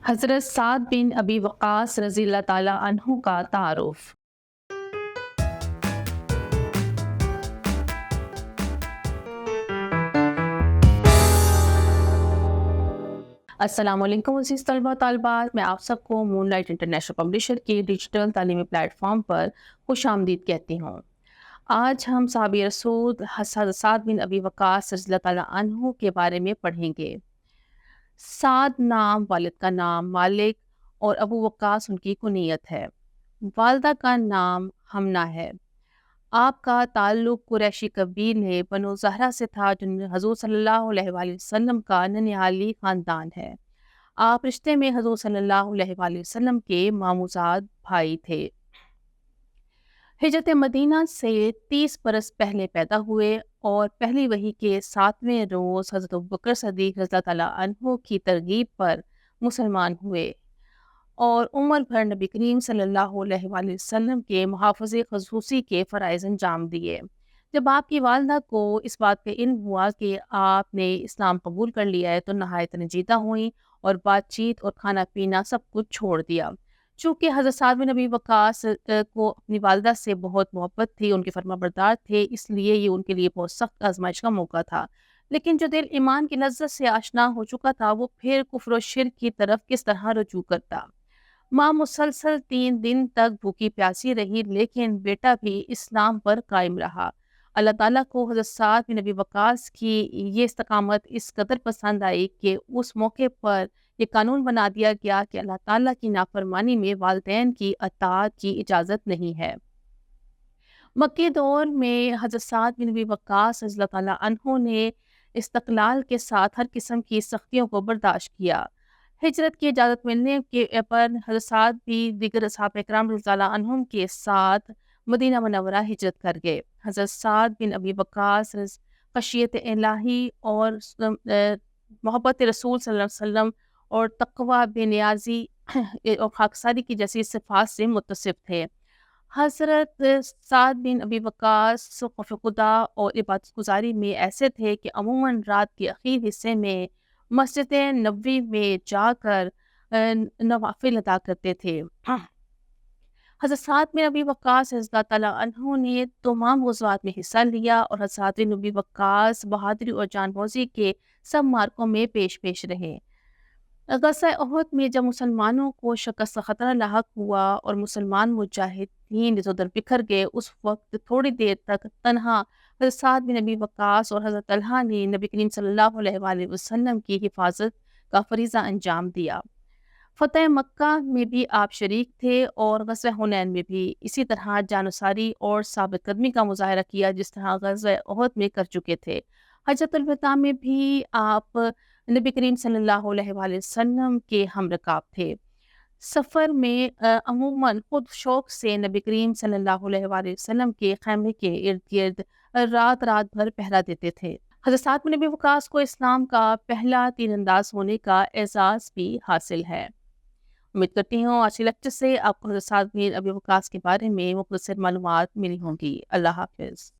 حضرت سعد بن ابی وقاص رضی اللہ تعالیٰ عنہ کا تعارف۔ السلام علیکم عزیز طلبہ طالبات، میں آپ سب کو مون لائٹ انٹرنیشنل پبلشر کے ڈیجیٹل تعلیمی پلیٹ فارم پر خوش آمدید کہتی ہوں۔ آج ہم صحابی رسول حضرت سعد بن ابی وقاص رضی اللہ تعالیٰ عنہ کے بارے میں پڑھیں گے۔ سعد نام والد کا نام مالک اور ابو وقاص ان کی کنیت ہے۔ والدہ کا نام حمنہ ہے۔ آپ کا تعلق قریشی قبیلے بنو زہرہ سے تھا جو حضور صلی اللہ علیہ وآلہ وسلم کا ننیالی خاندان ہے۔ آپ رشتے میں حضور صلی اللہ علیہ وآلہ وسلم کے ماموزاد بھائی تھے۔ ہجرت مدینہ سے 30 برس پہلے پیدا ہوئے اور پہلی وحی کے 7ویں روز حضرت ابوبکر صدیق رضی اللہ تعالیٰ عنہ کی ترغیب پر مسلمان ہوئے اور عمر بھر نبی کریم صلی اللہ علیہ وآلہ وسلم کے محافظ خصوصی کے فرائض انجام دیے۔ جب آپ کی والدہ کو اس بات کا علم ہوا کہ آپ نے اسلام قبول کر لیا ہے تو نہایت رنجیدہ ہوئیں اور بات چیت اور کھانا پینا سب کچھ چھوڑ دیا۔ چونکہ حضرت سعد بن ابی وقاص کو اپنی والدہ سے بہت محبت تھی، ان کے فرما بردار تھے، اس لیے یہ ان کے لیے بہت سخت آزمائش کا موقع تھا۔ لیکن جو دل ایمان کی لذت سے آشنا ہو چکا تھا وہ پھر کفر و شرک کی طرف کس طرح رجوع کرتا۔ ماں مسلسل 3 دن تک بھوکی پیاسی رہی لیکن بیٹا بھی اسلام پر قائم رہا۔ اللہ تعالیٰ کو حضرت سعد بن ابی وقاص کی یہ استقامت اس قدر پسند آئی کہ اس موقع پر یہ قانون بنا دیا گیا کہ اللہ تعالیٰ کی نافرمانی میں والدین کی اطاعت کی اجازت نہیں ہے۔ مکی دور میں حضرت سعد بن ابی وقاص رضی اللہ تعالیٰ عنہ نے استقلال کے ساتھ ہر قسم کی سختیوں کو برداشت کیا۔ ہجرت کی اجازت ملنے کے پر حضرت سعد بھی دیگر اصحاب اکرام رضی اللہ عنہم کے ساتھ مدینہ منورہ ہجرت کر گئے۔ حضرت سعد بن ابی وقاص خشیت الہی اور محبت رسول صلی اللہ علیہ وسلم اور تقوی بے نیازی اور خاکساری کی جیسی صفات سے متصف تھے۔ حضرت سعد بن ابی وقاص خوف خدا اور عبادت گزاری میں ایسے تھے کہ عموماً رات کے اخیر حصے میں مسجد نبوی میں جا کر نوافل ادا کرتے تھے۔ حضرت سعد بن ابی وقاص رضی اللہ تعالیٰ عنہ نے تمام غزوات میں حصہ لیا اور حضرت سعد بن ابی وقاص بہادری اور جان بازی کے سب مارکوں میں پیش رہے۔ غزوہ احد میں جب مسلمانوں کو شکست کا خطرہ لاحق ہوا اور مسلمان مجاہدین ادھر ادھر بکھر گئے، اس وقت تھوڑی دیر تک تنہا حضرت سعد بن ابی وقاص اور حضرت طلحہ نے نبی کریم صلی اللہ علیہ وآلہ وسلم کی حفاظت کا فریضہ انجام دیا۔ فتح مکہ میں بھی آپ شریک تھے اور غزوہ حنین میں بھی اسی طرح جانصاری اور ثابت قدمی کا مظاہرہ کیا جس طرح غزوہ احد میں کر چکے تھے۔ حجۃ الوداع میں بھی آپ نبی کریم صلی اللہ علیہ وآلہ وسلم کے ہم رکاب تھے۔ سفر میں عموماً خود شوق سے نبی کریم صلی اللہ علیہ وآلہ وسلم کے خیمے کے ارد گرد رات بھر پہرا دیتے تھے۔ حضرت سعد بن ابی وقاص کو اسلام کا پہلا تیر انداز ہونے کا اعزاز بھی حاصل ہے۔ امید کرتی ہوں آج کے لیکچر سے آپ کو حضرت سعد بن ابی وقاص کے بارے میں مختصر معلومات ملی ہوں گی۔ اللہ حافظ۔